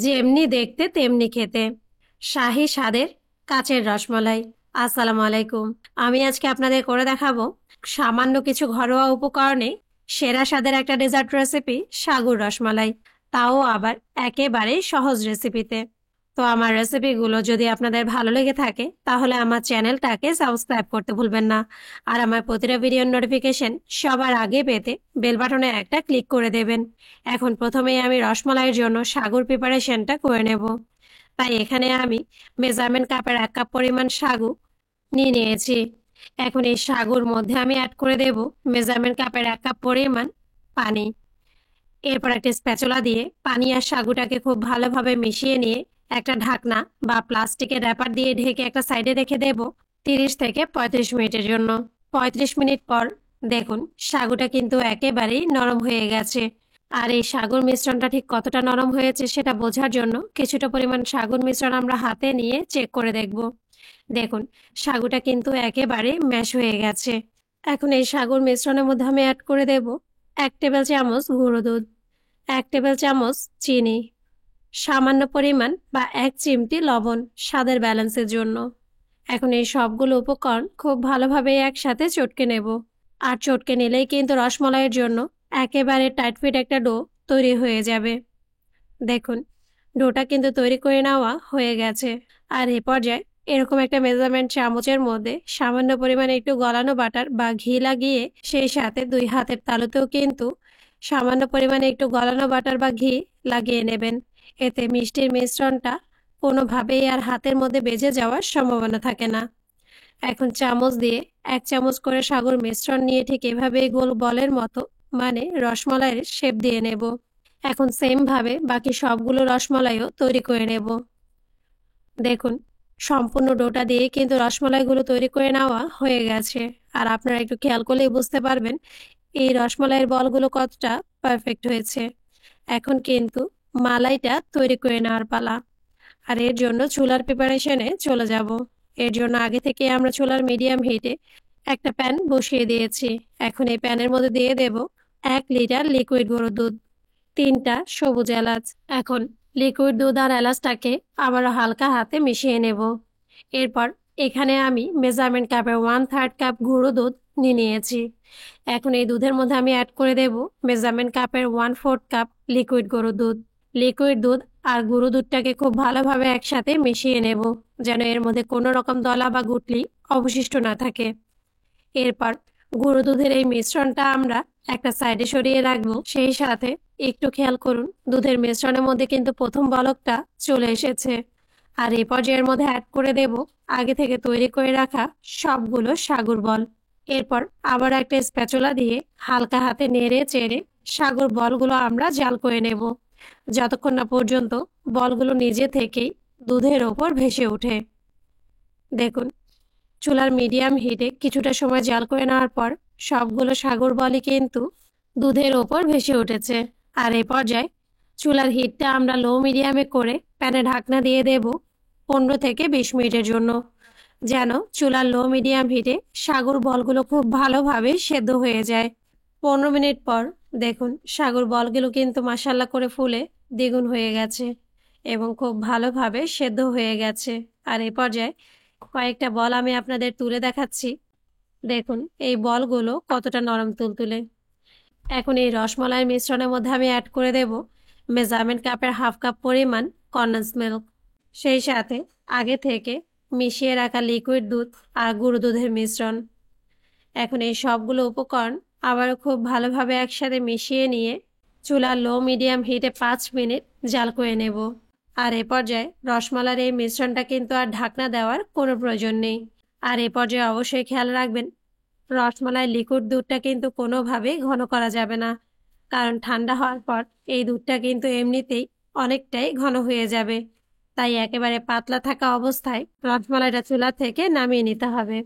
যেমনি দেখতে তেমনি খেতে, শাহী স্বাদের কাচের রসমালাই। আসসালামু আলাইকুম। আমি আজকে আপনাদের করে দেখাবো সামান্য কিছু ঘরোয়া উপকরণে সেরা স্বাদের একটা ডেজার্ট রেসিপি, সাগুর রসমালাই। তাও আবার একেবারে সহজ রেসিপিতে। তো আমার রেসিপিগুলো যদি আপনাদের ভালো লেগে থাকে তাহলে আমার চ্যানেলটাকে সাবস্ক্রাইব করতে ভুলবেন না। আর আমার প্রতিটা ভিডিওর নোটিফিকেশন সবার আগে পেতে বেল বাটনে একটা ক্লিক করে দেবেন। এখন প্রথমেই আমি রসমালাইয়ের জন্য সাগুর প্রিপারেশনটা করে নেব। তাই এখানে আমি মেজারমেন্ট কাপের 1 কাপ পরিমাণ সাগু নিয়ে নিয়েছি। এখন এই সাগুর মধ্যে আমি অ্যাড করে দেব মেজারমেন্ট কাপের 1 কাপ পরিমাণ পানি। এরপর একটা স্প্যাচুলা দিয়ে পানি আর সাগুটাকে খুব ভালোভাবে মিশিয়ে নিয়ে একটা ঢাকনা বা প্লাস্টিকের র্যাপার দিয়ে ঢেকে একটা সাইডে রেখে দেব 30 থেকে 35 মিনিটের জন্য। 35 মিনিট পর দেখুন সাগুটা কিন্তু একেবারেই নরম হয়ে গেছে। আর এই সাগুর মিশ্রণটা ঠিক কতটা নরম হয়েছে সেটা বোঝার জন্য কিছুটা পরিমাণ সাগুর মিশ্রণ আমরা হাতে নিয়ে চেক করে দেখব। দেখুন সাগুটা কিন্তু একেবারে ম্যাশ হয়ে গেছে। এখন এই সাগুর মিশ্রণের মধ্যে আমি অ্যাড করে দেব 1 টেবিল চামচ গুঁড়ো দুধ, 1 টেবিল চামচ চিনি, সামান্য পরিমাণ বা 1 চিমটি লবণ স্বাদের ব্যালেন্সের জন্য। এখন এই সবগুলো উপকরণ খুব ভালোভাবে একসাথে চটকে নেব। আর চটকে নিলেই কিন্তু রসমালাইয়ের জন্য একেবারে টাইট ফিট একটা ডো তৈরি হয়ে যাবে। দেখুন ডোটা কিন্তু তৈরি করে নেওয়া হয়ে গেছে। আর এই পর্যায়ে এরকম একটা মেজারমেন্ট চামচের মধ্যে সামান্য পরিমাণে একটু গলানো বাটার বা ঘি লাগিয়ে সেই সাথে 2 হাতের তালুতেও কিন্তু সামান্য পরিমাণে একটু গলানো বাটার বা ঘি লাগিয়ে নেবেন। এতে মিষ্টির মিশ্রণটা কোনোভাবেই আর হাতের মধ্যে বেজে যাওয়ার সম্ভাবনা থাকে না। এখন চামচ দিয়ে 1 চামচ করে সাগুর মিশ্রণ নিয়ে ঠিক এভাবে গোল বলের মতো মানে রসমালাইয়ের শেপ দিয়ে নেব। এখন সেম ভাবে বাকি সবগুলো রসমালাইও তৈরি করে নেব। দেখুন সম্পূর্ণ ডোটা দিয়ে কিন্তু রসমালাইগুলো তৈরি করে নেওয়া হয়ে গেছে। আর আপনারা একটু খেয়াল করলেই বুঝতে পারবেন এই রসমালাইয়ের বলগুলো কতটা পারফেক্ট হয়েছে। এখন কিন্তু মালাইটা তৈরি করে নেওয়ার পালা। আর এর জন্য চুলার প্রিপারেশনে চলে যাব। এর জন্য আগে থেকে আমরা চুলার মিডিয়াম হিটে একটা প্যান বসিয়ে দিয়েছি। এখন এই প্যানের মধ্যে দিয়ে দেব 1 লিটার লিকুইড গুঁড়ো দুধ, 3টা সবুজ এলাচ। এখন লিকুইড দুধ আর এলাচটাকে আবারও হালকা হাতে মিশিয়ে নেব। এরপর এখানে আমি মেজারমেন্ট কাপের 1/3 কাপ গুঁড়ো দুধ নিয়ে নিয়েছি। এখন এই দুধের মধ্যে আমি অ্যাড করে দেব মেজারমেন্ট কাপের 1/4 কাপ লিকুইড গুঁড়ো দুধ। লিকুইড দুধ আর গুঁড়ো দুধটাকে খুব ভালোভাবে একসাথে মিশিয়ে নেব, যেন এর মধ্যে কোনো রকম দলা বা গুটলি অবশিষ্ট না থাকে। এরপর গুঁড়ো দুধের এই মিশ্রণটা আমরা একটা সাইডে সরিয়ে রাখবো। সেই সাথে একটু খেয়াল করুন দুধের মিশ্রণের মধ্যে কিন্তু প্রথম বলকটা চলে এসেছে। আর এই পর্যায়ের মধ্যে অ্যাড করে দেব আগে থেকে তৈরি করে রাখা সবগুলো সাগুর বল। এরপর আবার একটা স্প্যাচুলা দিয়ে হালকা হাতে নেড়ে চেড়ে সাগুর বলগুলো আমরা জাল করে নেব, যতক্ষণ না পর্যন্ত বলগুলো নিজে থেকেই দুধের ওপর ভেসে ওঠে। দেখুন চুলার মিডিয়াম হিটে কিছুটা সময় জাল করে নেওয়ার পর সবগুলো সাগর বলই কিন্তু দুধের ওপর ভেসে উঠেছে। আর এই পর্যায়ে চুলার হিটটা আমরা লো মিডিয়ামে করে প্যানে ঢাকনা দিয়ে দেব 15 থেকে 20 মিনিটের জন্য, যেন চুলার লো মিডিয়াম হিটে সাগর বলগুলো খুব ভালোভাবে সেদ্ধ হয়ে যায়। 15 মিনিট পর দেখুন সাগর বলগুলো কিন্তু মাসাল্লা করে ফুলে দ্বিগুণ হয়ে গেছে এবং খুব ভালোভাবে সেদ্ধ হয়ে গেছে। আর এই পর্যায়ে কয়েকটা বল আমি আপনাদের তুলে দেখাচ্ছি। দেখুন এই বলগুলো কতটা নরম তুলতুলে। এখন এই রসমালাইয়ের মিশ্রণের মধ্যে আমি অ্যাড করে দেব মেজারমেন্ট কাপের 1/2 কাপ পরিমাণ কনডেন্স মিল্ক, সেই সাথে আগে থেকে মিশিয়ে রাখা লিকুইড দুধ আর গুঁড়ো দুধের মিশ্রণ। এখন এই সবগুলো উপকরণ আবারও খুব ভালোভাবে একসাথে মিশিয়ে নিয়ে চুলার লো মিডিয়াম হিটে 5 মিনিট জাল করে নেব। আর এ পর্যায়ে রসমালাইয়ের এই মিশ্রণটা কিন্তু আর ঢাকনা দেওয়ার কোনো প্রয়োজন নেই। আর এ পর্যায়ে অবশ্যই খেয়াল রাখবেন রসমালাই লিকুইড দুধটা কিন্তু কোনোভাবেই ঘন করা যাবে না, কারণ ঠান্ডা হওয়ার পর এই দুধটা কিন্তু এমনিতেই অনেকটাই ঘন হয়ে যাবে। তাই একেবারে পাতলা থাকা অবস্থায় রসমালাইটা চুলা থেকে নামিয়ে নিতে হবে।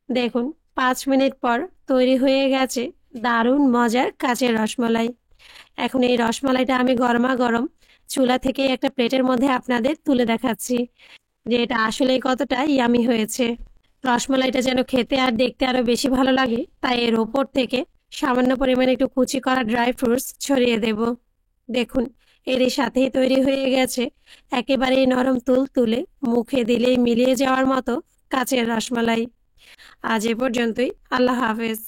দেখুন 5 মিনিট পর তৈরি হয়ে গেছে দারুণ মজার কাঁচের রসমালাই। এখন এই রসমালাইটা আমি গরমা গরম চুলা থেকে একটা প্লেটের মধ্যে আপনাদের তুলে দেখাচ্ছি যে এটা আসলেই কতটা ইয়ামি হয়েছে। রসমালাইটা যেন খেতে আর দেখতে আরো বেশি ভালো লাগে, তাই এর ওপর থেকে সামান্য পরিমাণে একটু কুচি করা ড্রাই ফ্রুটস ছড়িয়ে দেব। দেখুন এরই সাথেই তৈরি হয়ে গেছে একেবারেই নরম তুলতুলে, মুখে দিলেই মিলিয়ে যাওয়ার মতো কাচের রসমালাই। আজ এ পর্যন্তই। আল্লাহ হাফেজ।